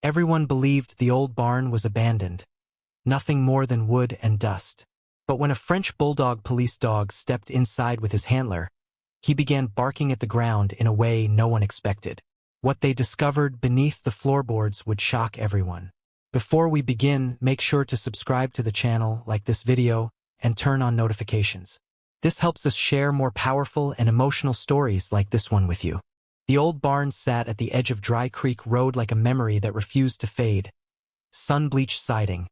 Everyone believed the old barn was abandoned, nothing more than wood and dust. But when a French Bulldog police dog stepped inside with his handler, he began barking at the ground in a way no one expected. What they discovered beneath the floorboards would shock everyone. Before we begin, make sure to subscribe to the channel, like this video, and turn on notifications. This helps us share more powerful and emotional stories like this one with you. The old barn sat at the edge of Dry Creek Road like a memory that refused to fade. Sun-bleached siding,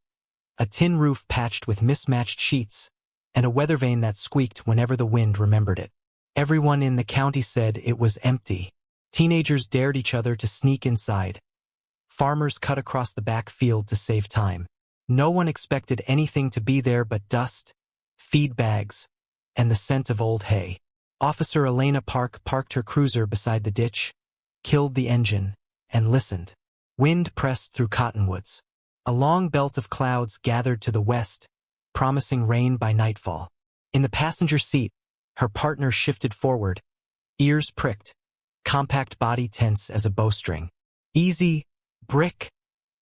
a tin roof patched with mismatched sheets, and a weather vane that squeaked whenever the wind remembered it. Everyone in the county said it was empty. Teenagers dared each other to sneak inside. Farmers cut across the back field to save time. No one expected anything to be there but dust, feed bags, and the scent of old hay. Officer Elena parked her cruiser beside the ditch, killed the engine, and listened. Wind pressed through cottonwoods. A long belt of clouds gathered to the west, promising rain by nightfall. In the passenger seat, her partner shifted forward, ears pricked, compact body tense as a bowstring. "Easy, Brick,"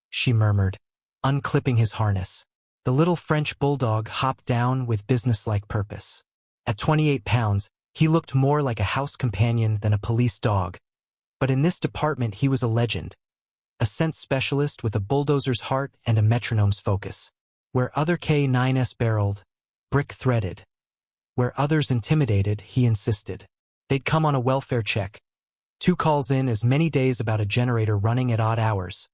she murmured, unclipping his harness. The little French bulldog hopped down with businesslike purpose. At 28 pounds, he looked more like a house companion than a police dog. But in this department he was a legend. A scent specialist with a bulldozer's heart and a metronome's focus. Where other K9s barreled, Brick threaded. Where others intimidated, he insisted. They'd come on a welfare check. 2 calls in as many days about a generator running at odd hours,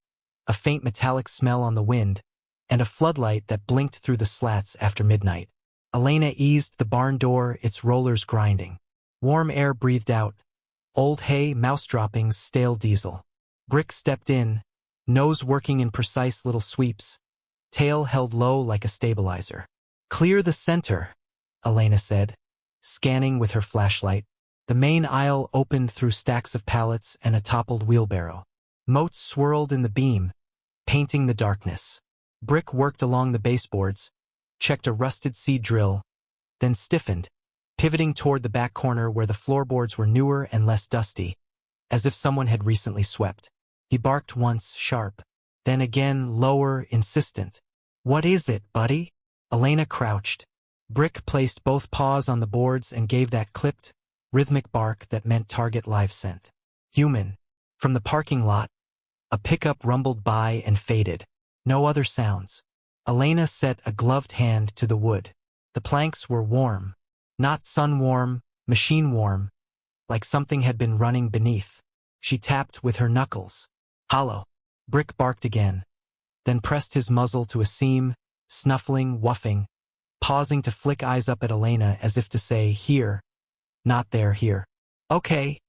a faint metallic smell on the wind, and a floodlight that blinked through the slats after midnight. Elena eased the barn door, its rollers grinding. Warm air breathed out. Old hay, mouse droppings, stale diesel. Brick stepped in, nose working in precise little sweeps, tail held low like a stabilizer. "Clear the center," Elena said, scanning with her flashlight. The main aisle opened through stacks of pallets and a toppled wheelbarrow. Motes swirled in the beam, painting the darkness. Brick worked along the baseboards, checked a rusted seed drill, then stiffened, pivoting toward the back corner where the floorboards were newer and less dusty, as if someone had recently swept. He barked once, sharp, then again lower, insistent. "What is it, buddy?" Elena crouched. Brick placed both paws on the boards and gave that clipped, rhythmic bark that meant target live scent. "Human." From the parking lot, a pickup rumbled by and faded. No other sounds. Elena set a gloved hand to the wood. The planks were warm. Not sun-warm, machine-warm, like something had been running beneath. She tapped with her knuckles. "Hollow." Brick barked again, then pressed his muzzle to a seam, snuffling, wuffing, pausing to flick eyes up at Elena as if to say, "Here, not there, here." "Okay,"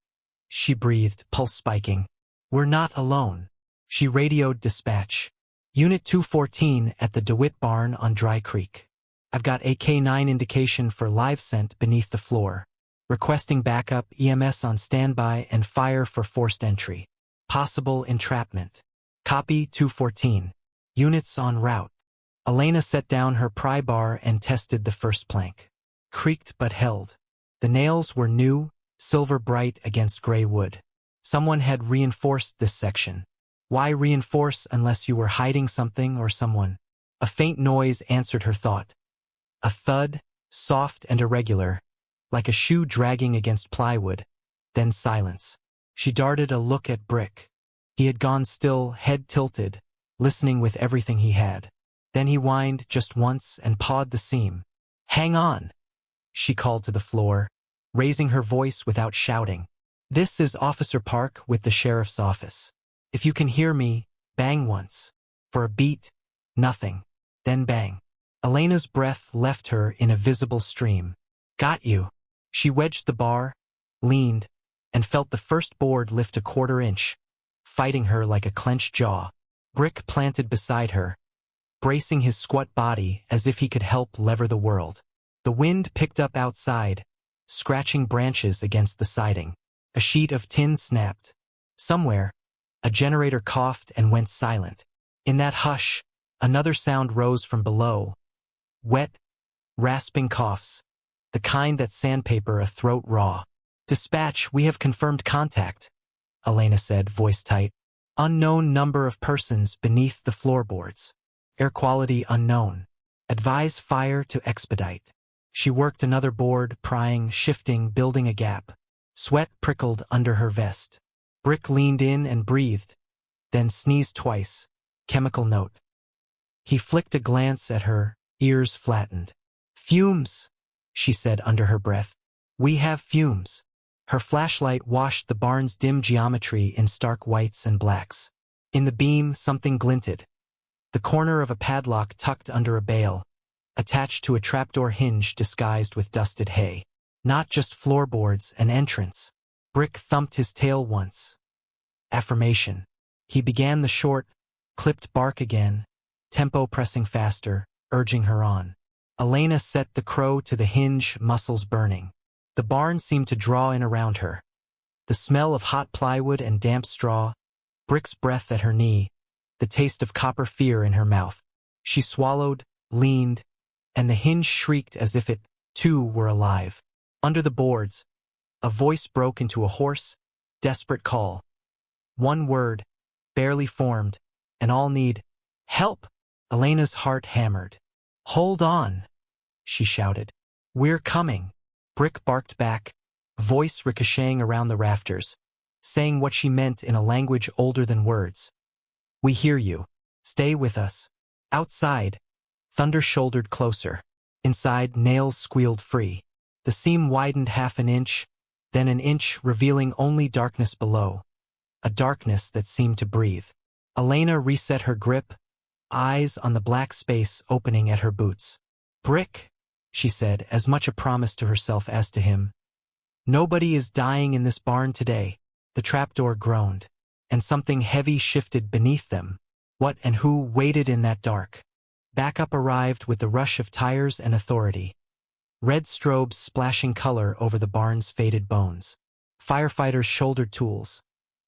she breathed, pulse spiking. "We're not alone." She radioed dispatch. "Unit 214 at the DeWitt barn on Dry Creek. I've got a K9 indication for live scent beneath the floor. Requesting backup, EMS on standby, and fire for forced entry. Possible entrapment. Copy 214. Units en route." Elena set down her pry bar and tested the first plank. Creaked but held. The nails were new, silver bright against gray wood. Someone had reinforced this section. Why reinforce unless you were hiding something or someone? A faint noise answered her thought. A thud, soft and irregular, like a shoe dragging against plywood, then silence. She darted a look at Brick. He had gone still, head tilted, listening with everything he had. Then he whined just once and pawed the seam. "Hang on," she called to the floor, raising her voice without shouting. "This is Officer Park with the sheriff's office. If you can hear me, bang once." For a beat, nothing. Then bang. Elena's breath left her in a visible stream. "Got you." She wedged the bar, leaned, and felt the first board lift a quarter inch, fighting her like a clenched jaw. Brick planted beside her, bracing his squat body as if he could help lever the world. The wind picked up outside, scratching branches against the siding. A sheet of tin snapped. Somewhere, a generator coughed and went silent. In that hush, another sound rose from below. Wet, rasping coughs, the kind that sandpaper a throat raw. "Dispatch, we have confirmed contact," Elena said, voice tight. Unknown number of persons beneath the floorboards. Air quality unknown. Advise fire to expedite. She worked another board, prying, shifting, building a gap. Sweat prickled under her vest. Brick leaned in and breathed, then sneezed twice. Chemical note. He flicked a glance at her, ears flattened. Fumes, she said under her breath. We have fumes. Her flashlight washed the barn's dim geometry in stark whites and blacks. In the beam, something glinted. The corner of a padlock tucked under a bale, attached to a trapdoor hinge disguised with dusted hay. Not just floorboards, an entrance. Brick thumped his tail once. Affirmation. He began the short, clipped bark again, tempo pressing faster, urging her on. Elena set the crow to the hinge, muscles burning. The barn seemed to draw in around her. The smell of hot plywood and damp straw, Brick's breath at her knee, the taste of copper fear in her mouth. She swallowed, leaned, and the hinge shrieked as if it, too, were alive. Under the boards, a voice broke into a hoarse, desperate call. One word, barely formed, and all need help. Elena's heart hammered. Hold on, she shouted. We're coming. Brick barked back, voice ricocheting around the rafters, saying what she meant in a language older than words. We hear you. Stay with us. Outside, thunder shouldered closer. Inside, nails squealed free. The seam widened half an inch, then an inch, revealing only darkness below. A darkness that seemed to breathe. Elena reset her grip, eyes on the black space opening at her boots. Brick, she said, as much a promise to herself as to him. Nobody is dying in this barn today. The trapdoor groaned, and something heavy shifted beneath them. What and who waited in that dark? Backup arrived with the rush of tires and authority. Red strobes splashing color over the barn's faded bones. Firefighters shouldered tools.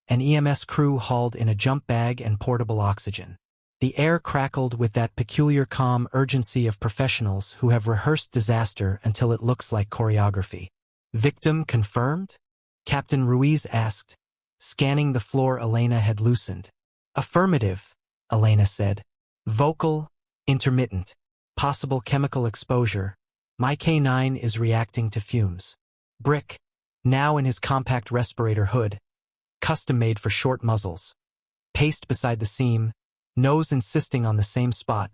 An EMS crew hauled in a jump bag and portable oxygen. The air crackled with that peculiar calm urgency of professionals who have rehearsed disaster until it looks like choreography. Victim confirmed? Captain Ruiz asked, scanning the floor Elena had loosened. Affirmative, Elena said. Vocal, intermittent. Possible chemical exposure. My K9 is reacting to fumes. Brick, now in his compact respirator hood, custom-made for short muzzles. Paced beside the seam, nose insisting on the same spot,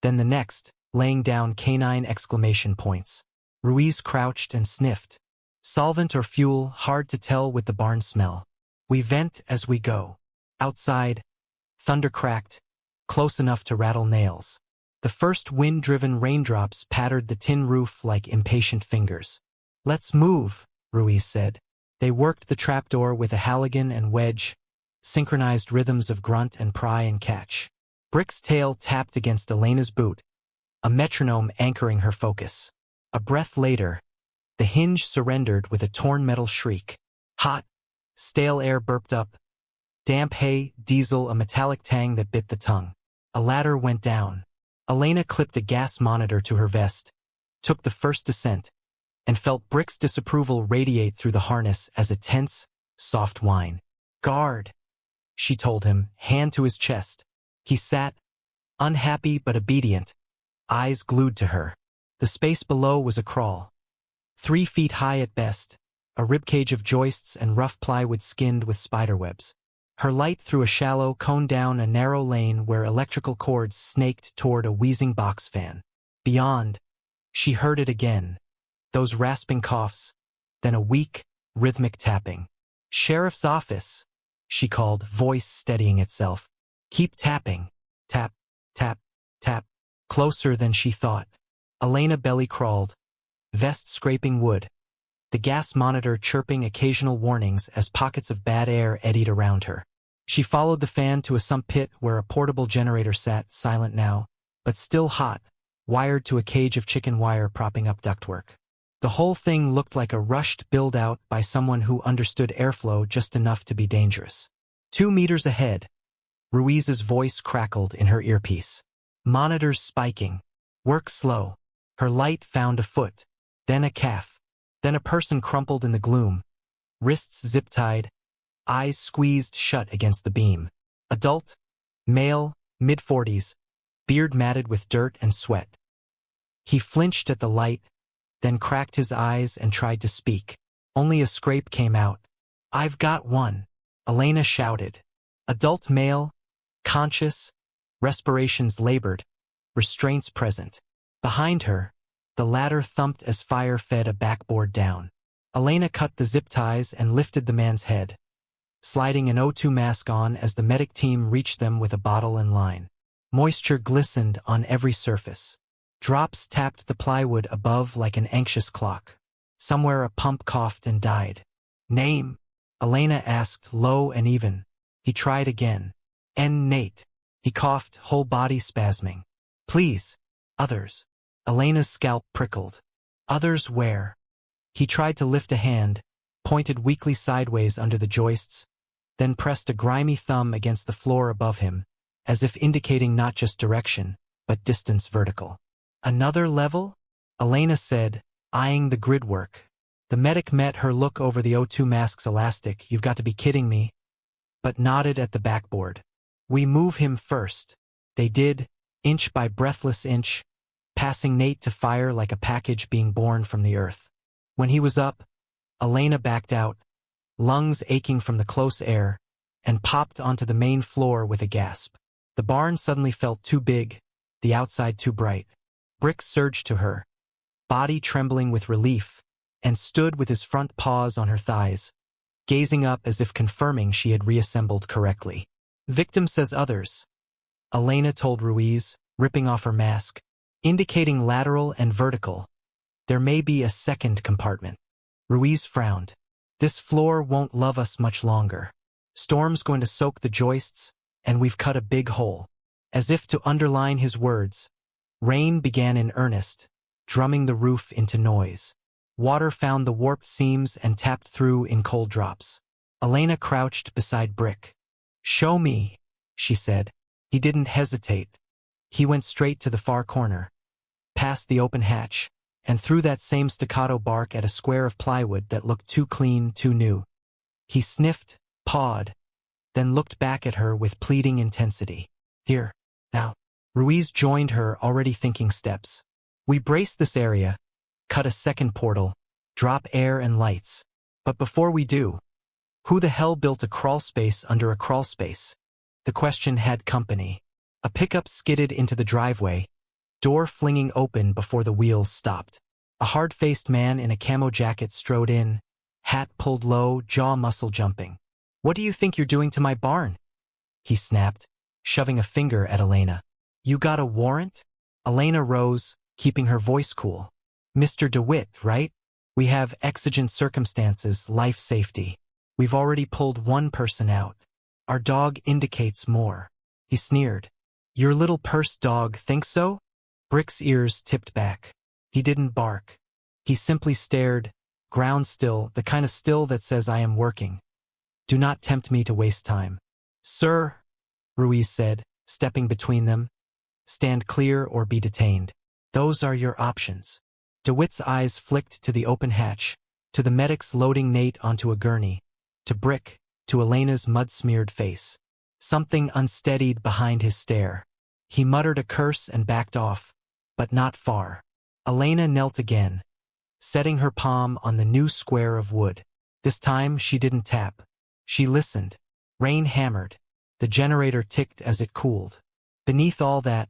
then the next, laying down K9 exclamation points. Ruiz crouched and sniffed. Solvent or fuel, hard to tell with the barn smell. We vent as we go. Outside, thunder cracked, close enough to rattle nails. The first wind-driven raindrops pattered the tin roof like impatient fingers. Let's move, Ruiz said. They worked the trapdoor with a halligan and wedge, synchronized rhythms of grunt and pry and catch. Brick's tail tapped against Elena's boot, a metronome anchoring her focus. A breath later, the hinge surrendered with a torn metal shriek. Hot, stale air burped up. Damp hay, diesel, a metallic tang that bit the tongue. A ladder went down. Elena clipped a gas monitor to her vest, took the first descent, and felt Brick's disapproval radiate through the harness as a tense, soft whine. Guard, she told him, hand to his chest. He sat, unhappy but obedient, eyes glued to her. The space below was a crawl. 3 feet high at best, a ribcage of joists and rough plywood skinned with spiderwebs. Her light threw a shallow cone down a narrow lane where electrical cords snaked toward a wheezing box fan. Beyond, she heard it again. Those rasping coughs, then a weak, rhythmic tapping. Sheriff's office, she called, voice steadying itself. Keep tapping. Tap, tap, tap. Closer than she thought. Elena belly crawled, vest scraping wood. The gas monitor chirping occasional warnings as pockets of bad air eddied around her. She followed the fan to a sump pit where a portable generator sat, silent now, but still hot, wired to a cage of chicken wire propping up ductwork. The whole thing looked like a rushed build-out by someone who understood airflow just enough to be dangerous. 2 meters ahead, Ruiz's voice crackled in her earpiece. Monitors spiking. Work slow. Her light found a foot, then a calf, then a person crumpled in the gloom, wrists zip-tied, eyes squeezed shut against the beam. Adult, male, mid-40s, beard matted with dirt and sweat. He flinched at the light, then cracked his eyes and tried to speak. Only a scrape came out. "I've got one," Elena shouted. Adult male, conscious, respirations labored, restraints present. Behind her, the ladder thumped as fire fed a backboard down. Elena cut the zip ties and lifted the man's head, sliding an O2 mask on as the medic team reached them with a bottle and line. Moisture glistened on every surface. Drops tapped the plywood above like an anxious clock. Somewhere a pump coughed and died. "Name?" Elena asked, low and even. He tried again. Nate." He coughed, whole body spasming. "Please." "Others." Elena's scalp prickled. "Others where?" He tried to lift a hand, pointed weakly sideways under the joists, then pressed a grimy thumb against the floor above him, as if indicating not just direction, but distance vertical. "Another level?" Elena said, eyeing the gridwork. The medic met her look over the O2 mask's elastic. "You've got to be kidding me," but nodded at the backboard. "We move him first." They did, inch by breathless inch, passing Nate to fire like a package being born from the earth. When he was up, Elena backed out, lungs aching from the close air, and popped onto the main floor with a gasp. The barn suddenly felt too big, the outside too bright. Brick surged to her, body trembling with relief, and stood with his front paws on her thighs, gazing up as if confirming she had reassembled correctly. "Victim says others," Elena told Ruiz, ripping off her mask, indicating lateral and vertical. "There may be a second compartment." Ruiz frowned. "This floor won't love us much longer. Storm's going to soak the joists, and we've cut a big hole." As if to underline his words, rain began in earnest, drumming the roof into noise. Water found the warped seams and tapped through in cold drops. Elena crouched beside Brick. "Show me," she said. He didn't hesitate. He went straight to the far corner, past the open hatch, and through that same staccato bark at a square of plywood that looked too clean, too new. He sniffed, pawed, then looked back at her with pleading intensity. "Here, now." Ruiz joined her, already thinking steps. "We brace this area, cut a second portal, drop air and lights. But before we do, who the hell built a crawlspace under a crawlspace?" The question had company. A pickup skidded into the driveway, door flinging open before the wheels stopped. A hard-faced man in a camo jacket strode in, hat pulled low, jaw muscle jumping. "What do you think you're doing to my barn?" he snapped, shoving a finger at Elena. "You got a warrant?" Elena rose, keeping her voice cool. "Mr. DeWitt, right? We have exigent circumstances, life safety. We've already pulled one person out. Our dog indicates more." He sneered. "Your little purse dog think so?" Brick's ears tipped back. He didn't bark. He simply stared, ground still, the kind of still that says, "I am working. Do not tempt me to waste time." "Sir," Ruiz said, stepping between them, "stand clear or be detained. Those are your options." DeWitt's eyes flicked to the open hatch, to the medics loading Nate onto a gurney, to Brick, to Elena's mud-smeared face. Something unsteadied behind his stare. He muttered a curse and backed off, but not far. Elena knelt again, setting her palm on the new square of wood. This time she didn't tap. She listened. Rain hammered. The generator ticked as it cooled. Beneath all that,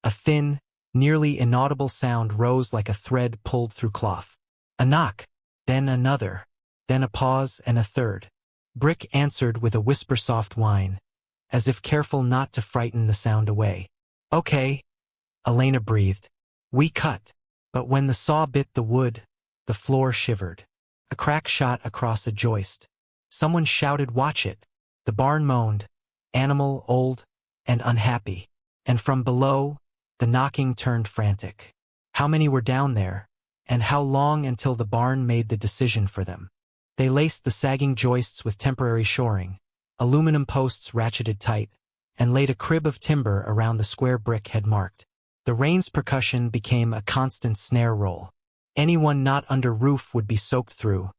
a thin, nearly inaudible sound rose like a thread pulled through cloth. A knock, then another, then a pause and a third. Brick answered with a whisper-soft whine, as if careful not to frighten the sound away. "Okay," Elena breathed. "We cut." But when the saw bit the wood, the floor shivered. A crack shot across a joist. Someone shouted, "Watch it!" The barn moaned, animal, old, and unhappy. And from below, the knocking turned frantic. How many were down there, and how long until the barn made the decision for them? They laced the sagging joists with temporary shoring, aluminum posts ratcheted tight, and laid a crib of timber around the square Brick had marked. The rain's percussion became a constant snare roll. Anyone not under roof would be soaked through.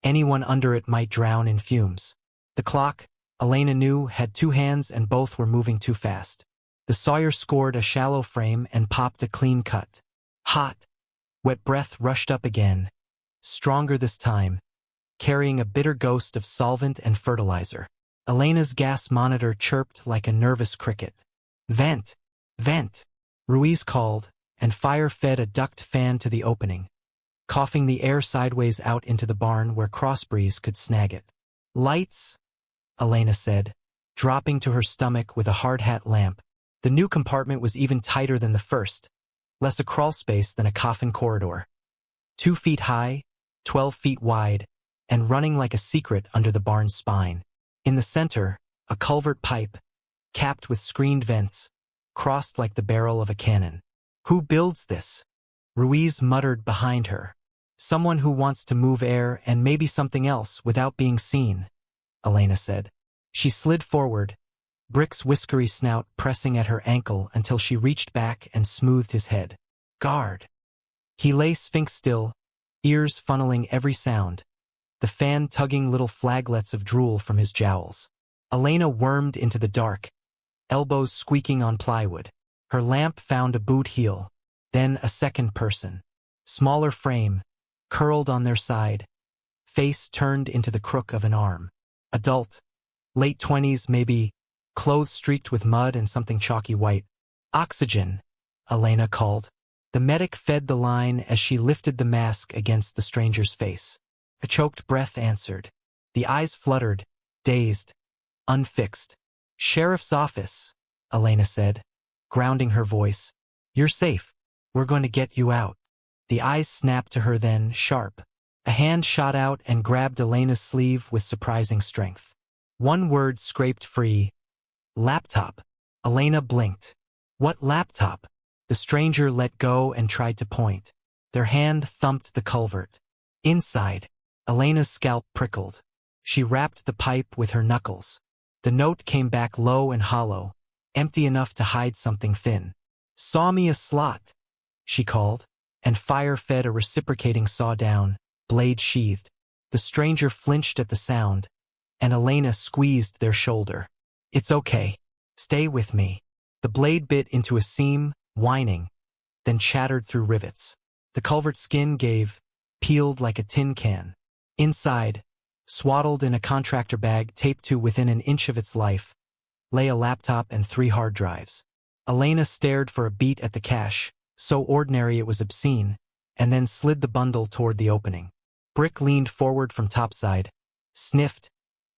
Anyone under it might drown in fumes. The clock, Elena knew, had two hands and both were moving too fast. The sawyer scored a shallow frame and popped a clean cut. Hot, wet breath rushed up again, stronger this time, carrying a bitter ghost of solvent and fertilizer. Elena's gas monitor chirped like a nervous cricket. Vent! Vent! Ruiz called, and fire fed a duct fan to the opening, coughing the air sideways out into the barn where Crossbreeze could snag it. Lights? Elena said, dropping to her stomach with a hard hat lamp. The new compartment was even tighter than the first, less a crawl space than a coffin corridor. 2 feet high, 12 feet wide, and running like a secret under the barn's spine. In the center, a culvert pipe, capped with screened vents, crossed like the barrel of a cannon. Who builds this? Ruiz muttered behind her. Someone who wants to move air and maybe something else without being seen, Elena said. She slid forward, Brick's whiskery snout pressing at her ankle until she reached back and smoothed his head. Guard! He lay sphinx-still, ears funneling every sound, the fan tugging little flaglets of drool from his jowls. Elena wormed into the dark, elbows squeaking on plywood. Her lamp found a boot heel, then a second person. Smaller frame, curled on their side, face turned into the crook of an arm. Adult, late 20s maybe, clothes streaked with mud and something chalky white. Oxygen, Elena called. The medic fed the line as she lifted the mask against the stranger's face. A choked breath answered. The eyes fluttered, dazed, unfixed. Sheriff's office, Elena said, grounding her voice. You're safe. We're going to get you out. The eyes snapped to her then, sharp. A hand shot out and grabbed Elena's sleeve with surprising strength. One word scraped free. Laptop. Elena blinked. What laptop? The stranger let go and tried to point. Their hand thumped the culvert. Inside, Elena's scalp prickled. She rapped the pipe with her knuckles. The note came back low and hollow, empty enough to hide something thin. Saw me a slot, she called, and fire fed a reciprocating saw down, blade sheathed. The stranger flinched at the sound, and Elena squeezed their shoulder. It's okay. Stay with me. The blade bit into a seam, whining, then chattered through rivets. The culvert skin gave, peeled like a tin can. Inside, swaddled in a contractor bag taped to within an inch of its life, lay a laptop and 3 hard drives. Elena stared for a beat at the cache, so ordinary it was obscene, and then slid the bundle toward the opening. Brick leaned forward from topside, sniffed,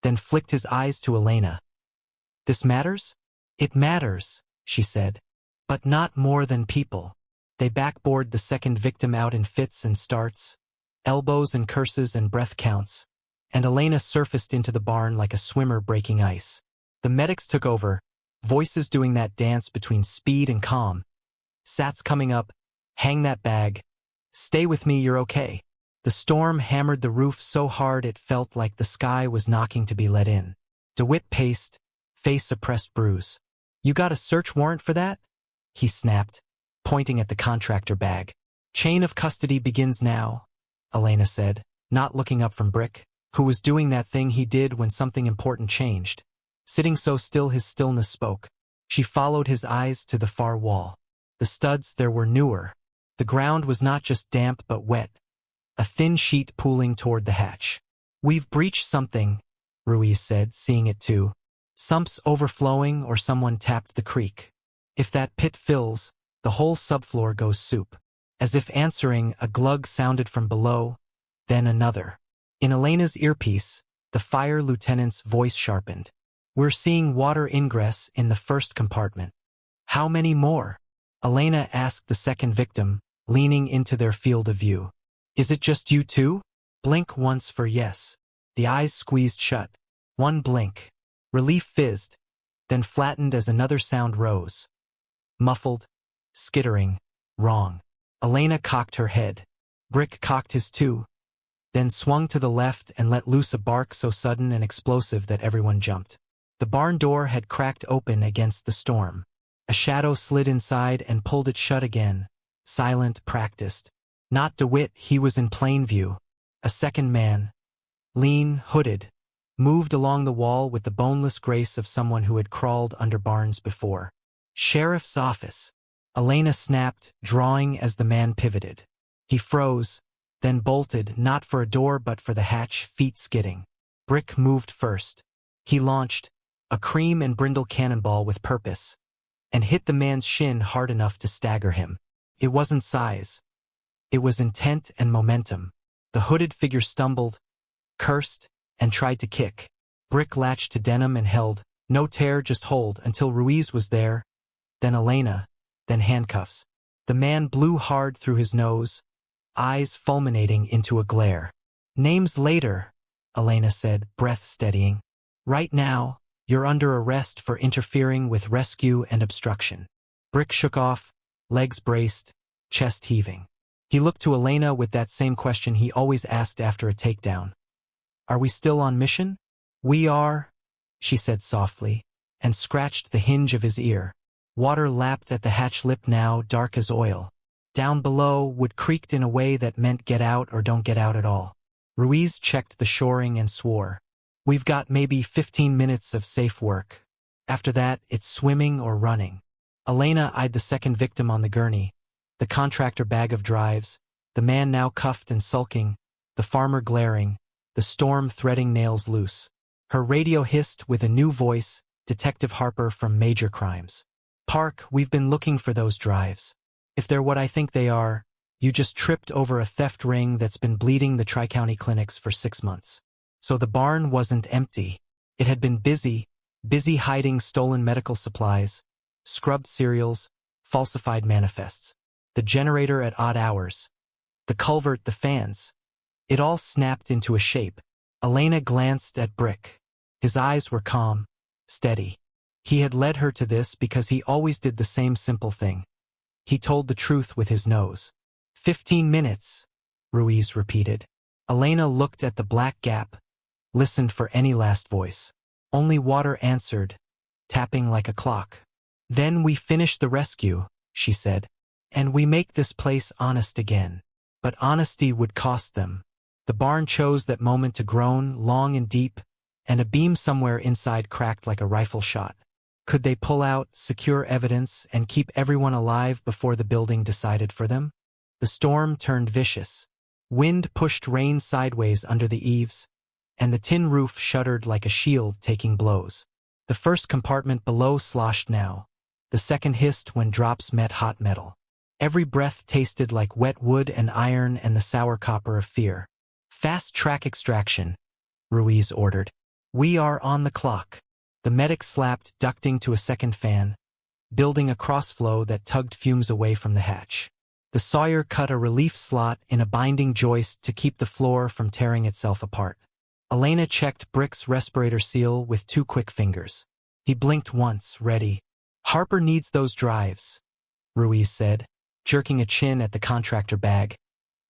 then flicked his eyes to Elena. This matters? It matters, she said. But not more than people. They backboard the second victim out in fits and starts, elbows and curses and breath counts, and Elena surfaced into the barn like a swimmer breaking ice. The medics took over, voices doing that dance between speed and calm. Sats coming up, hang that bag, stay with me, you're okay. The storm hammered the roof so hard it felt like the sky was knocking to be let in. DeWitt paced, face a pressed bruise. You got a search warrant for that? He snapped, pointing at the contractor bag. Chain of custody begins now, Elena said, not looking up from Brick, who was doing that thing he did when something important changed. Sitting so still his stillness spoke. She followed his eyes to the far wall. The studs there were newer. The ground was not just damp but wet, a thin sheet pooling toward the hatch. We've breached something, Ruiz said, seeing it too. Sumps overflowing or someone tapped the creek. If that pit fills, the whole subfloor goes soup. As if answering, a glug sounded from below, then another. In Elena's earpiece, the fire lieutenant's voice sharpened. We're seeing water ingress in the first compartment. How many more? Elena asked the second victim, leaning into their field of view. Is it just you two? Blink once for yes. The eyes squeezed shut. One blink. Relief fizzed, then flattened as another sound rose. Muffled, skittering, wrong. Elena cocked her head. Brick cocked his too, then swung to the left and let loose a bark so sudden and explosive that everyone jumped. The barn door had cracked open against the storm. A shadow slid inside and pulled it shut again, silent, practiced. Not DeWitt, he was in plain view. A second man, lean, hooded, moved along the wall with the boneless grace of someone who had crawled under barns before. "Sheriff's office," Elena snapped, drawing as the man pivoted. He froze, then bolted, not for a door but for the hatch, feet skidding. Brick moved first. He launched, a cream and brindle cannonball with purpose, and hit the man's shin hard enough to stagger him. It wasn't size. It was intent and momentum. The hooded figure stumbled, cursed, and tried to kick. Brick latched to denim and held, no tear, just hold, until Ruiz was there, then Elena, then handcuffs. The man blew hard through his nose, eyes fulminating into a glare. "Names later," Elena said, breath steadying. "Right now, you're under arrest for interfering with rescue and obstruction." Brick shook off, legs braced, chest heaving. He looked to Elena with that same question he always asked after a takedown. "Are we still on mission?" "We are," she said softly, and scratched the hinge of his ear. Water lapped at the hatch lip now, dark as oil. Down below, wood creaked in a way that meant get out or don't get out at all. Ruiz checked the shoring and swore. "We've got maybe 15 minutes of safe work. After that, it's swimming or running." Elena eyed the second victim on the gurney, the contractor bag of drives, the man now cuffed and sulking, the farmer glaring, the storm threading nails loose. Her radio hissed with a new voice, Detective Harper from Major Crimes. "Park, we've been looking for those drives. If they're what I think they are, you just tripped over a theft ring that's been bleeding the Tri-County clinics for 6 months. So the barn wasn't empty. It had been busy hiding stolen medical supplies, scrubbed cereals, falsified manifests. The generator at odd hours. The culvert, the fans. It all snapped into a shape." Elena glanced at Brick. His eyes were calm, steady. He had led her to this because he always did the same simple thing. He told the truth with his nose. 15 minutes, Ruiz repeated. Elena looked at the black gap, listened for any last voice. Only water answered, tapping like a clock. "Then we finish the rescue," she said, "and we make this place honest again." But honesty would cost them. The barn chose that moment to groan, long and deep, and a beam somewhere inside cracked like a rifle shot. Could they pull out, secure evidence, and keep everyone alive before the building decided for them? The storm turned vicious. Wind pushed rain sideways under the eaves, and the tin roof shuddered like a shield taking blows. The first compartment below sloshed now. The second hissed when drops met hot metal. Every breath tasted like wet wood and iron and the sour copper of fear. "Fast track extraction," Ruiz ordered. "We are on the clock." The medic slapped, ducting to a second fan, building a crossflow that tugged fumes away from the hatch. The sawyer cut a relief slot in a binding joist to keep the floor from tearing itself apart. Elena checked Brick's respirator seal with 2 quick fingers. He blinked once, ready. "Harper needs those drives," Ruiz said, jerking a chin at the contractor bag.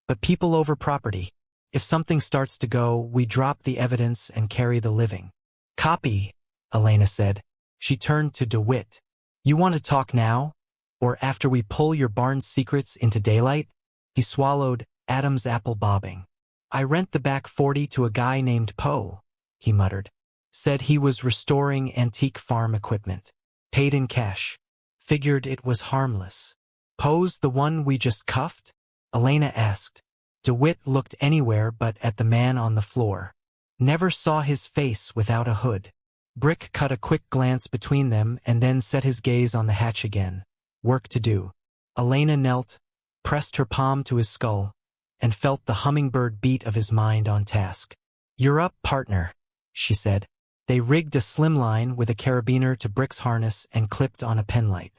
"But people over property. If something starts to go, we drop the evidence and carry the living." "Copy," Elena said. She turned to DeWitt. "You want to talk now? Or after we pull your barn's secrets into daylight?" He swallowed, Adam's apple bobbing. "I rent the back 40 to a guy named Poe," he muttered. "Said he was restoring antique farm equipment. Paid in cash. Figured it was harmless." "Poe's the one we just cuffed?" Elena asked. DeWitt looked anywhere but at the man on the floor. "Never saw his face without a hood." Brick cut a quick glance between them and then set his gaze on the hatch again. Work to do. Elena knelt, pressed her palm to his skull, and felt the hummingbird beat of his mind on task. "You're up, partner," she said. They rigged a slimline with a carabiner to Brick's harness and clipped on a penlight.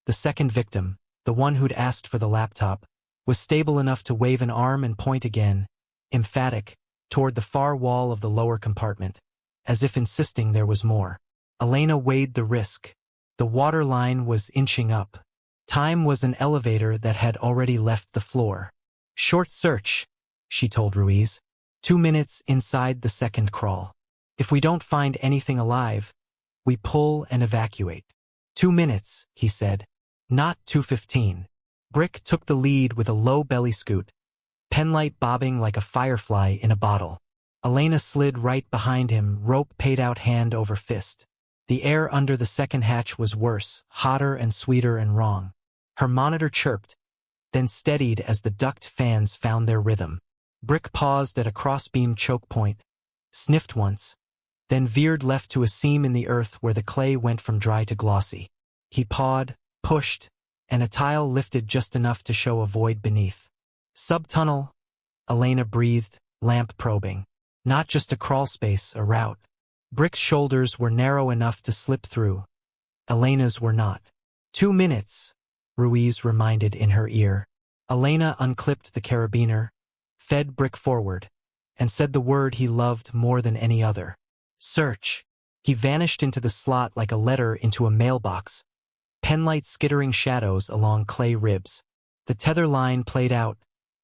The second victim, the one who'd asked for the laptop, was stable enough to wave an arm and point again, emphatic, toward the far wall of the lower compartment, as if insisting there was more. Elena weighed the risk. The water line was inching up. Time was an elevator that had already left the floor. "Short search," she told Ruiz. 2 minutes inside the second crawl. If we don't find anything alive, we pull and evacuate. 2 minutes, he said. Not 2:15. Brick took the lead with a low belly scoot, penlight bobbing like a firefly in a bottle. Elena slid right behind him, rope paid out hand over fist. The air under the second hatch was worse, hotter and sweeter and wrong. Her monitor chirped, then steadied as the duct fans found their rhythm. Brick paused at a crossbeam choke point, sniffed once, then veered left to a seam in the earth where the clay went from dry to glossy. He pawed, pushed, and a tile lifted just enough to show a void beneath. Subtunnel, Elena breathed, lamp probing. Not just a crawl space, a route. Brick's shoulders were narrow enough to slip through. Elena's were not. 2 minutes, Ruiz reminded in her ear. Elena unclipped the carabiner, fed Brick forward, and said the word he loved more than any other. Search. He vanished into the slot like a letter into a mailbox, penlight skittering shadows along clay ribs. The tether line played out,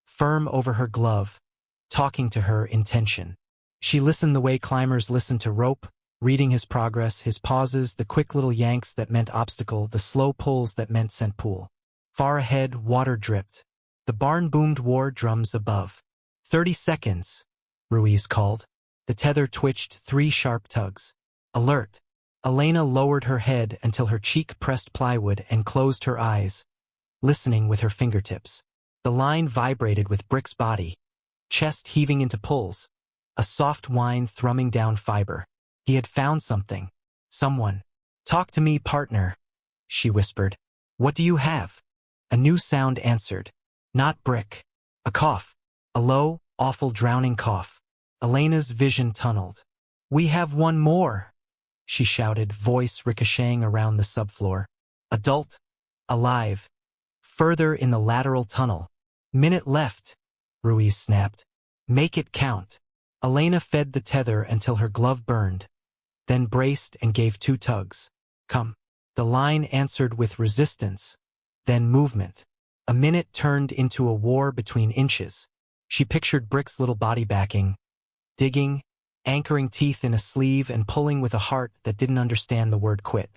firm over her glove, talking to her in tension. She listened the way climbers listen to rope, reading his progress, his pauses, the quick little yanks that meant obstacle, the slow pulls that meant scent pool. Far ahead, water dripped. The barn boomed war drums above. 30 seconds, Ruiz called. The tether twitched 3 sharp tugs. Alert. Elena lowered her head until her cheek pressed plywood and closed her eyes, listening with her fingertips. The line vibrated with Brick's body, chest heaving into pulls, a soft whine thrumming down fiber. He had found something. Someone. Talk to me, partner, she whispered. What do you have? A new sound answered. Not Brick. A cough. A low, awful drowning cough. Elena's vision tunneled. We have one more, she shouted, voice ricocheting around the subfloor. Adult. Alive. Further in the lateral tunnel. Minute left, Ruiz snapped. Make it count. Elena fed the tether until her glove burned, then braced and gave 2 tugs. Come. The line answered with resistance, then movement. A minute turned into a war between inches. She pictured Brick's little body backing, digging, anchoring teeth in a sleeve and pulling with a heart that didn't understand the word quit.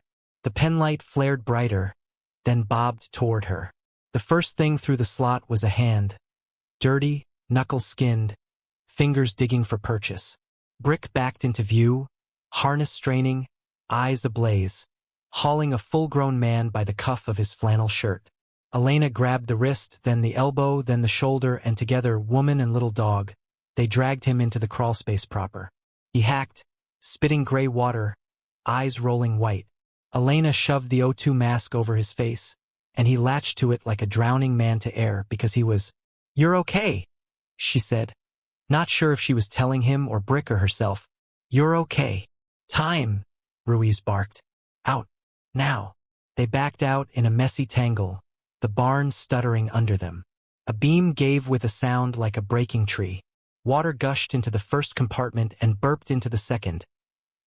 The penlight flared brighter, then bobbed toward her. The first thing through the slot was a hand. Dirty, knuckle-skinned, fingers digging for purchase. Brick backed into view, harness straining, eyes ablaze, hauling a full-grown man by the cuff of his flannel shirt. Elena grabbed the wrist, then the elbow, then the shoulder, and together, woman and little dog, they dragged him into the crawlspace proper. He hacked, spitting gray water, eyes rolling white. Elena shoved the O2 mask over his face, and he latched to it like a drowning man to air because he was, "You're okay," she said. Not sure if she was telling him or Brick or herself. "You're okay." "Time," Ruiz barked. "Out. Now." They backed out in a messy tangle, the barn stuttering under them. A beam gave with a sound like a breaking tree. Water gushed into the first compartment and burped into the second,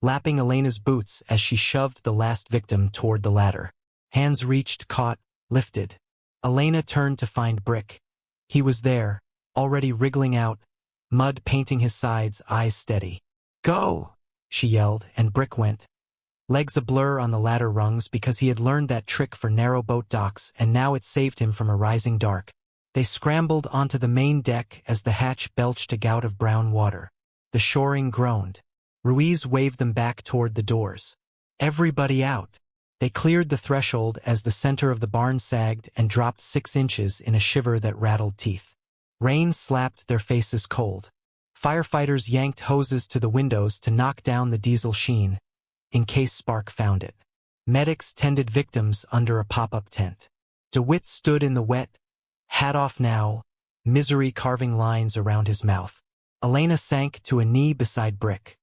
lapping Elena's boots as she shoved the last victim toward the ladder. Hands reached, caught, lifted. Elena turned to find Brick. He was there, already wriggling out, mud painting his sides, eyes steady. "Go!" she yelled, and Brick went. Legs a blur on the ladder rungs because he had learned that trick for narrow boat docks, and now it saved him from a rising dark. They scrambled onto the main deck as the hatch belched a gout of brown water. The shoring groaned. Ruiz waved them back toward the doors. Everybody out. They cleared the threshold as the center of the barn sagged and dropped 6 inches in a shiver that rattled teeth. Rain slapped their faces cold. Firefighters yanked hoses to the windows to knock down the diesel sheen, in case Spark found it. Medics tended victims under a pop-up tent. DeWitt stood in the wet, hat off now, misery carving lines around his mouth. Elena sank to a knee beside Brick.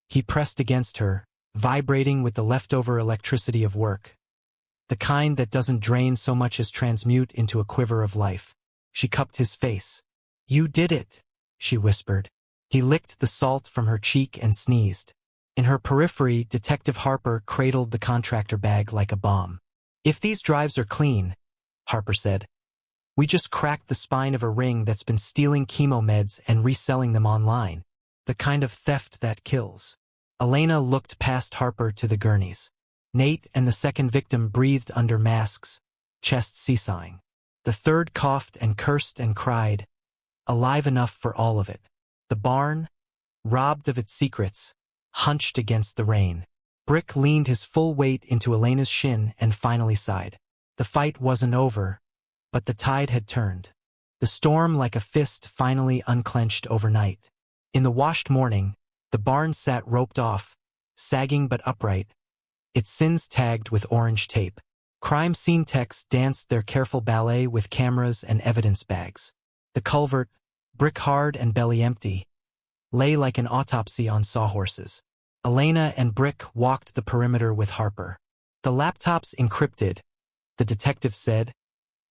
He pressed against her, vibrating with the leftover electricity of work, the kind that doesn't drain so much as transmute into a quiver of life. She cupped his face. "You did it," she whispered. He licked the salt from her cheek and sneezed. In her periphery, Detective Harper cradled the contractor bag like a bomb. "If these drives are clean," Harper said, "we just cracked the spine of a ring that's been stealing chemo meds and reselling them online. The kind of theft that kills." Elena looked past Harper to the gurneys. Nate and the second victim breathed under masks, chest seesawing. The third coughed and cursed and cried, alive enough for all of it. The barn, robbed of its secrets, hunched against the rain. Brick leaned his full weight into Elena's shin and finally sighed. The fight wasn't over, but the tide had turned. The storm, like a fist, finally unclenched overnight. In the washed morning, the barn sat roped off, sagging but upright, its sins tagged with orange tape. Crime scene techs danced their careful ballet with cameras and evidence bags. The culvert, brick hard and belly empty, lay like an autopsy on sawhorses. Elena and Brick walked the perimeter with Harper. The laptop's encrypted, the detective said,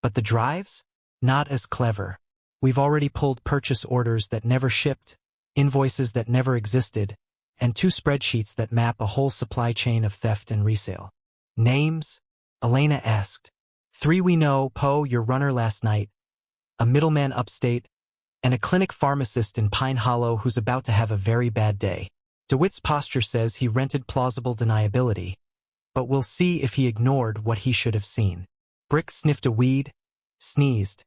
but the drives? Not as clever. We've already pulled purchase orders that never shipped, invoices that never existed, and 2 spreadsheets that map a whole supply chain of theft and resale. Names? Elena asked. 3 we know: Poe, your runner last night, a middleman upstate, and a clinic pharmacist in Pine Hollow who's about to have a very bad day. DeWitt's posture says he rented plausible deniability, but we'll see if he ignored what he should have seen. Brick sniffed a weed, sneezed,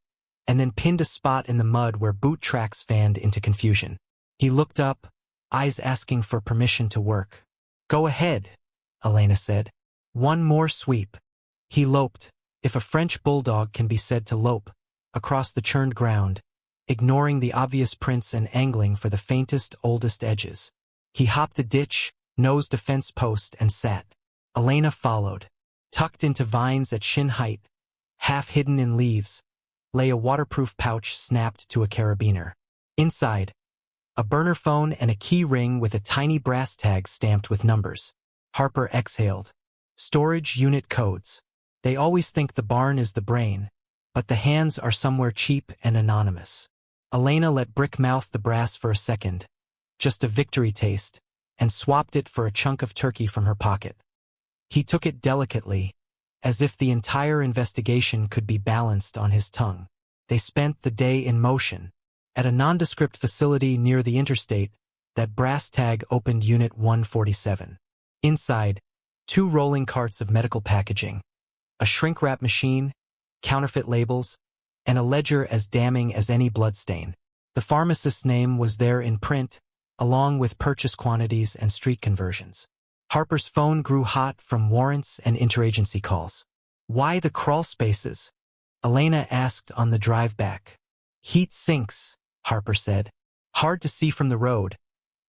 and then pinned a spot in the mud where boot tracks fanned into confusion. He looked up, eyes asking for permission to work. Go ahead, Elena said. 1 more sweep. He loped, if a French bulldog can be said to lope, across the churned ground, ignoring the obvious prints and angling for the faintest, oldest edges. He hopped a ditch, nosed a fence post, and sat. Elena followed. Tucked into vines at shin height, half hidden in leaves, lay a waterproof pouch snapped to a carabiner. Inside, a burner phone and a key ring with a tiny brass tag stamped with numbers. Harper exhaled. Storage unit codes. They always think the barn is the brain, but the hands are somewhere cheap and anonymous. Elena let Brick mouth the brass for a second, just a victory taste, and swapped it for a chunk of turkey from her pocket. He took it delicately, as if the entire investigation could be balanced on his tongue. They spent the day in motion. At a nondescript facility near the interstate, that brass tag opened Unit 147. Inside, 2 rolling carts of medical packaging, a shrink-wrap machine, counterfeit labels, and a ledger as damning as any bloodstain. The pharmacist's name was there in print, along with purchase quantities and street conversions. Harper's phone grew hot from warrants and interagency calls. Why the crawl spaces? Elena asked on the drive back. Heat sinks, Harper said. Hard to see from the road,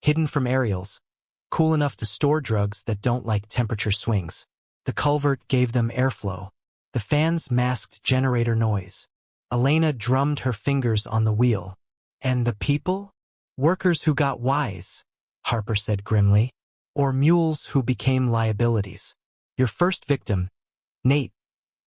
hidden from aerials, cool enough to store drugs that don't like temperature swings. The culvert gave them airflow. The fans masked generator noise. Elena drummed her fingers on the wheel. And the people? Workers who got wise, Harper said grimly. Or mules who became liabilities. Your first victim, Nate,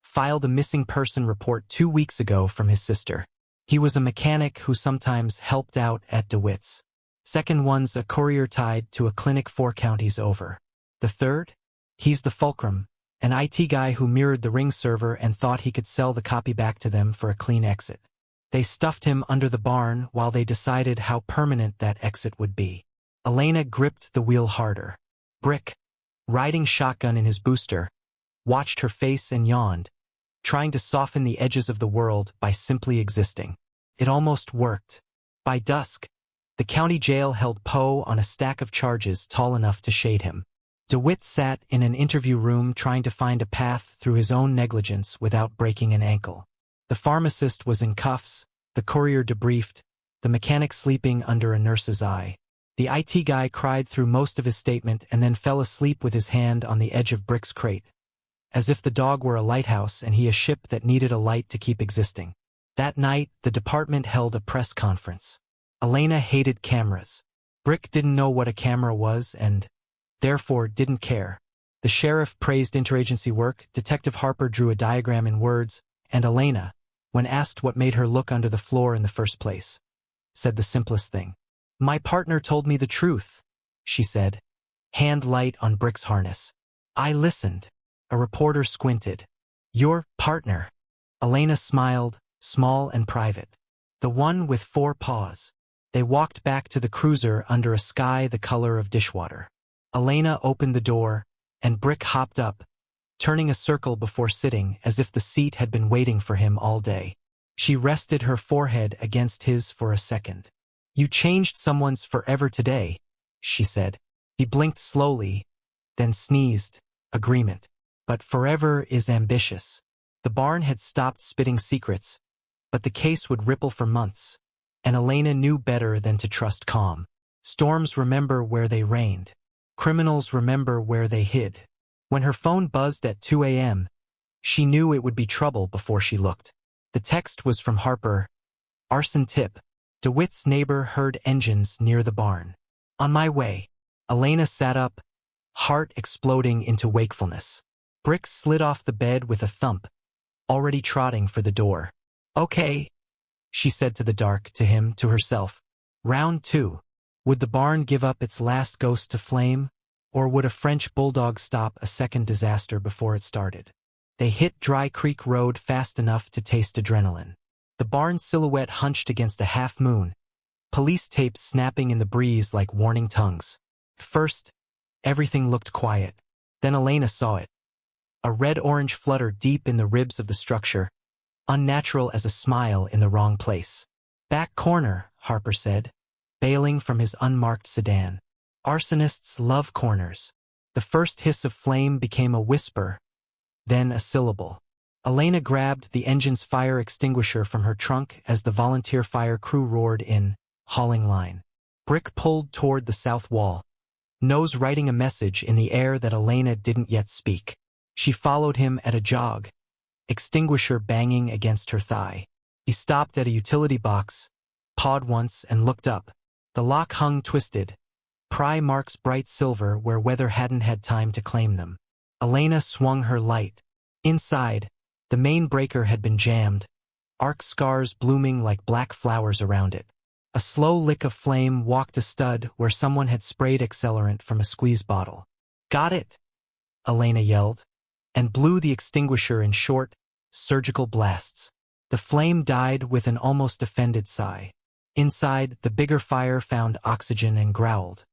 filed a missing person report 2 weeks ago from his sister. He was a mechanic who sometimes helped out at DeWitt's. Second one's a courier tied to a clinic 4 counties over. The third? He's the fulcrum, an IT guy who mirrored the Ring server and thought he could sell the copy back to them for a clean exit. They stuffed him under the barn while they decided how permanent that exit would be. Elena gripped the wheel harder. Brick, riding shotgun in his booster, watched her face and yawned, trying to soften the edges of the world by simply existing. It almost worked. By dusk, the county jail held Poe on a stack of charges tall enough to shade him. DeWitt sat in an interview room trying to find a path through his own negligence without breaking an ankle. The pharmacist was in cuffs, the courier debriefed, the mechanic sleeping under a nurse's eye. The IT guy cried through most of his statement and then fell asleep with his hand on the edge of Brick's crate, as if the dog were a lighthouse and he a ship that needed a light to keep existing. That night, the department held a press conference. Elena hated cameras. Brick didn't know what a camera was and, therefore, didn't care. The sheriff praised interagency work, Detective Harper drew a diagram in words, and Elena, when asked what made her look under the floor in the first place, said the simplest thing. My partner told me the truth, she said, hand light on Brick's harness. I listened. A reporter squinted. Your partner. Elena smiled, small and private. The one with 4 paws. They walked back to the cruiser under a sky the color of dishwater. Elena opened the door, and Brick hopped up, turning a circle before sitting as if the seat had been waiting for him all day. She rested her forehead against his for a second. You changed someone's forever today, she said. He blinked slowly, then sneezed. Agreement. But forever is ambitious. The barn had stopped spitting secrets, but the case would ripple for months, and Elena knew better than to trust calm. Storms remember where they rained. Criminals remember where they hid. When her phone buzzed at 2 a.m., she knew it would be trouble before she looked. The text was from Harper. Arson tip. DeWitt's neighbor heard engines near the barn. On my way. Elena sat up, heart exploding into wakefulness. Brick slid off the bed with a thump, already trotting for the door. Okay, she said to the dark, to him, to herself. Round 2. Would the barn give up its last ghost to flame, or would a French bulldog stop a second disaster before it started? They hit Dry Creek Road fast enough to taste adrenaline. The barn's silhouette hunched against a half moon, police tapes snapping in the breeze like warning tongues. First, everything looked quiet. Then Elena saw it. A red-orange flutter deep in the ribs of the structure, unnatural as a smile in the wrong place. Back corner, Harper said, bailing from his unmarked sedan. Arsonists love corners. The first hiss of flame became a whisper, then a syllable. Elena grabbed the engine's fire extinguisher from her trunk as the volunteer fire crew roared in, hauling line. Brick pulled toward the south wall, nose writing a message in the air that Elena didn't yet speak. She followed him at a jog, extinguisher banging against her thigh. He stopped at a utility box, pawed once and looked up. The lock hung twisted, pry marks bright silver where weather hadn't had time to claim them. Elena swung her light. Inside, the main breaker had been jammed, arc scars blooming like black flowers around it. A slow lick of flame walked a stud where someone had sprayed accelerant from a squeeze bottle. Got it, Elena yelled, and blew the extinguisher in short, surgical blasts. The flame died with an almost offended sigh. Inside, the bigger fire found oxygen and growled.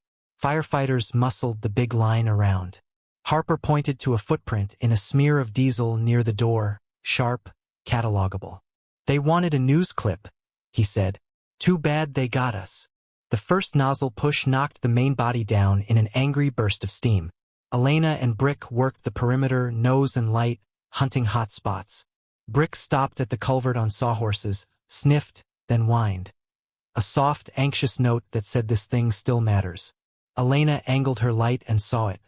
Firefighters muscled the big line around. Harper pointed to a footprint in a smear of diesel near the door, sharp, catalogable. They wanted a news clip, he said. Too bad they got us. The first nozzle push knocked the main body down in an angry burst of steam. Elena and Brick worked the perimeter, nose and light, hunting hot spots. Brick stopped at the culvert on sawhorses, sniffed, then whined. A soft, anxious note that said this thing still matters. Elena angled her light and saw it.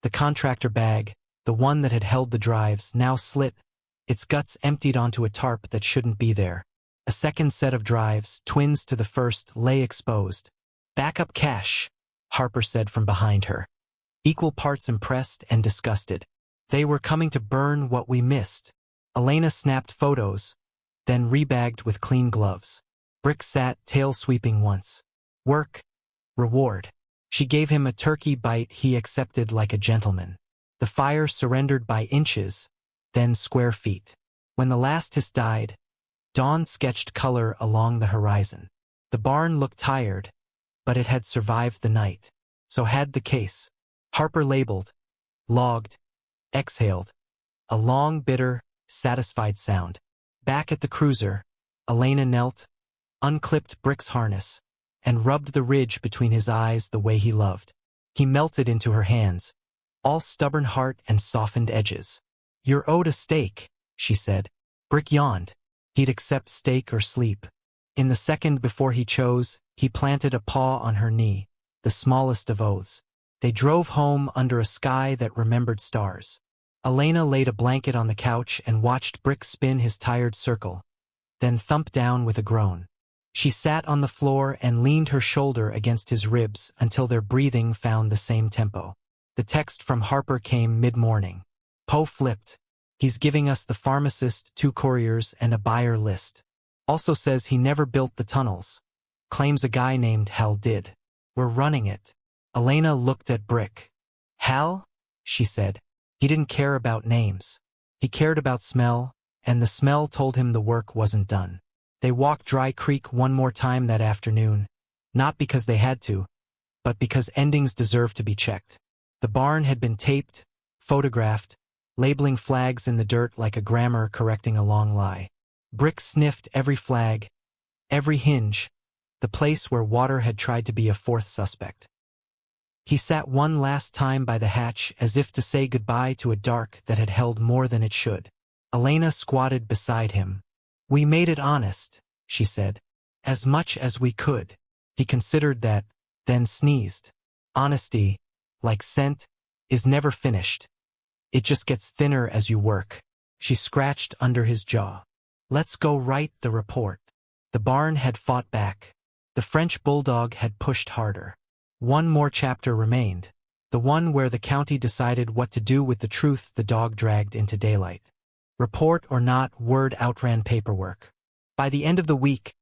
The contractor bag, the one that had held the drives, now slit, its guts emptied onto a tarp that shouldn't be there. A second set of drives, twins to the first, lay exposed. Backup cash, Harper said from behind her. Equal parts impressed and disgusted. They were coming to burn what we missed. Elena snapped photos, then rebagged with clean gloves. Brick sat, tail sweeping once. Work, reward. She gave him a turkey bite he accepted like a gentleman. The fire surrendered by inches, then square feet. When the last hiss died, dawn sketched color along the horizon. The barn looked tired, but it had survived the night. So had the case. Harper labeled, logged, exhaled. A long, bitter, satisfied sound. Back at the cruiser, Elena knelt, unclipped Brick's harness, and rubbed the ridge between his eyes the way he loved. He melted into her hands, all stubborn heart and softened edges. You're owed a steak, she said. Brick yawned. He'd accept steak or sleep. In the second before he chose, he planted a paw on her knee, the smallest of oaths. They drove home under a sky that remembered stars. Elena laid a blanket on the couch and watched Brick spin his tired circle, then thump down with a groan. She sat on the floor and leaned her shoulder against his ribs until their breathing found the same tempo. The text from Harper came mid-morning. Poe flipped. He's giving us the pharmacist, 2 couriers, and a buyer list. Also says he never built the tunnels. Claims a guy named Hal did. We're running it. Elena looked at Brick. Hal? She said. He didn't care about names. He cared about smell, and the smell told him the work wasn't done. They walked Dry Creek one more time that afternoon, not because they had to, but because endings deserved to be checked. The barn had been taped, photographed, labeling flags in the dirt like a grammar correcting a long lie. Brick sniffed every flag, every hinge, the place where water had tried to be a fourth suspect. He sat one last time by the hatch as if to say goodbye to a dark that had held more than it should. Elena squatted beside him. "We made it honest," she said. "As much as we could." He considered that, then sneezed. "Honesty, like scent, is never finished. It just gets thinner as you work." She scratched under his jaw. "Let's go write the report." The barn had fought back. The French Bulldog had pushed harder. One more chapter remained, the one where the county decided what to do with the truth the dog dragged into daylight. Report or not, word outran paperwork. By the end of the week,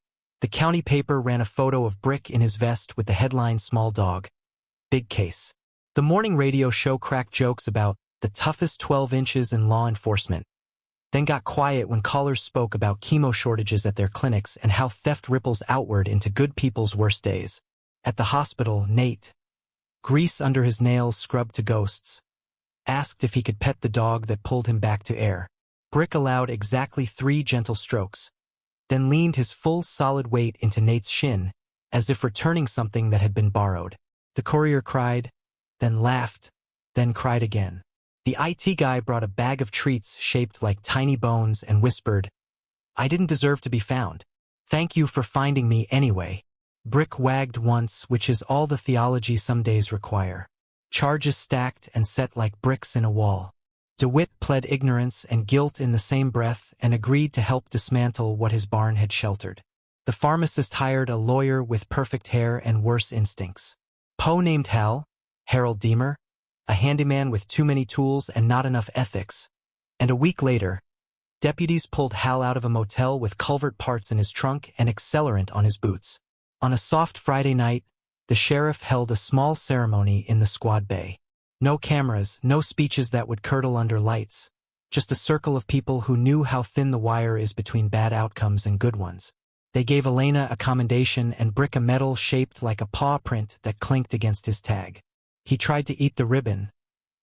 the county paper ran a photo of Brick in his vest with the headline "Small Dog. Big Case." The morning radio show cracked jokes about the toughest 12 inches in law enforcement, then got quiet when callers spoke about chemo shortages at their clinics and how theft ripples outward into good people's worst days. At the hospital, Nate, grease under his nails scrubbed to ghosts, asked if he could pet the dog that pulled him back to air. Brick allowed exactly 3 gentle strokes, then leaned his full solid weight into Nate's shin, as if returning something that had been borrowed. The courier cried, then laughed, then cried again. The IT guy brought a bag of treats shaped like tiny bones and whispered, "I didn't deserve to be found. Thank you for finding me anyway." Brick wagged once, which is all the theology some days require. Charges stacked and set like bricks in a wall. DeWitt pled ignorance and guilt in the same breath and agreed to help dismantle what his barn had sheltered. The pharmacist hired a lawyer with perfect hair and worse instincts. Poe named Hal, Harold Deemer, a handyman with too many tools and not enough ethics. And a week later, deputies pulled Hal out of a motel with culvert parts in his trunk and accelerant on his boots. On a soft Friday night, the sheriff held a small ceremony in the squad bay. No cameras, no speeches that would curdle under lights, just a circle of people who knew how thin the wire is between bad outcomes and good ones. They gave Elena a commendation and Brick a medal shaped like a paw print that clinked against his tag. He tried to eat the ribbon,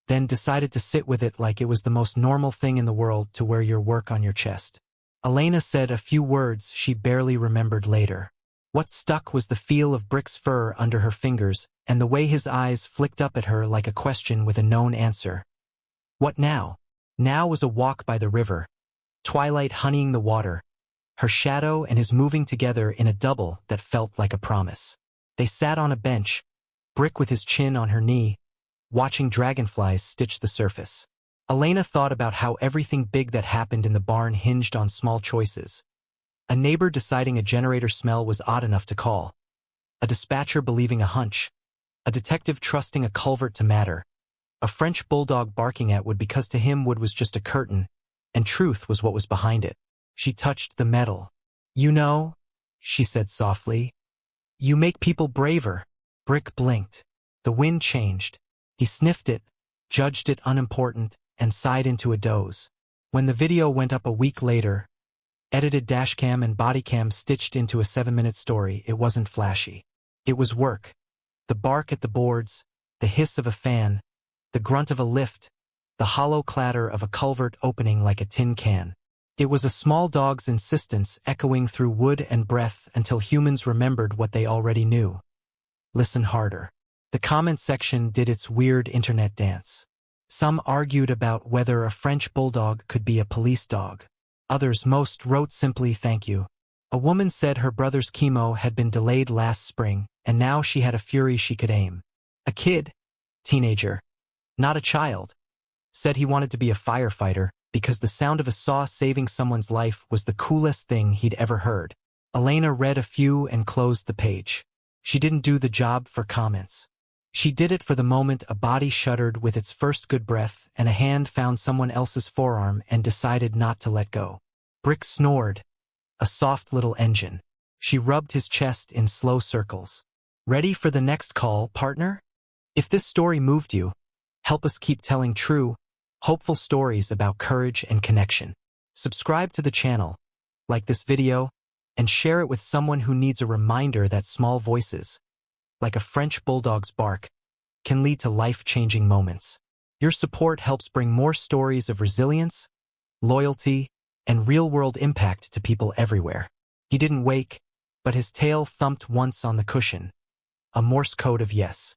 then decided to sit with it like it was the most normal thing in the world to wear your work on your chest. Elena said a few words she barely remembered later. What stuck was the feel of Brick's fur under her fingers and the way his eyes flicked up at her like a question with a known answer. What now? Now was a walk by the river, twilight honeying the water, her shadow and his moving together in a double that felt like a promise. They sat on a bench, Brick with his chin on her knee, watching dragonflies stitch the surface. Elena thought about how everything big that happened in the barn hinged on small choices. A neighbor deciding a generator smell was odd enough to call. A dispatcher believing a hunch. A detective trusting a culvert to matter. A French bulldog barking at wood because to him wood was just a curtain, and truth was what was behind it. She touched the metal. "You know," she said softly, "you make people braver." Brick blinked. The wind changed. He sniffed it, judged it unimportant, and sighed into a doze. When the video went up a week later, edited dashcam and bodycam stitched into a 7-minute story, it wasn't flashy. It was work. The bark at the boards, the hiss of a fan, the grunt of a lift, the hollow clatter of a culvert opening like a tin can. It was a small dog's insistence echoing through wood and breath until humans remembered what they already knew. Listen harder. The comment section did its weird internet dance. Some argued about whether a French bulldog could be a police dog. Others most wrote simply "thank you." A woman said her brother's chemo had been delayed last spring, and now she had a fury she could aim. A kid, teenager, not a child, said he wanted to be a firefighter because the sound of a saw saving someone's life was the coolest thing he'd ever heard. Elena read a few and closed the page. She didn't do the job for comments. She did it for the moment a body shuddered with its first good breath and a hand found someone else's forearm and decided not to let go. Brick snored, a soft little engine. She rubbed his chest in slow circles. "Ready for the next call, partner? If this story moved you, help us keep telling true, hopeful stories about courage and connection. Subscribe to the channel, like this video, and share it with someone who needs a reminder that small voices, like a French bulldog's bark, can lead to life-changing moments. Your support helps bring more stories of resilience, loyalty, and real-world impact to people everywhere. He didn't wake, but his tail thumped once on the cushion. A Morse code of yes.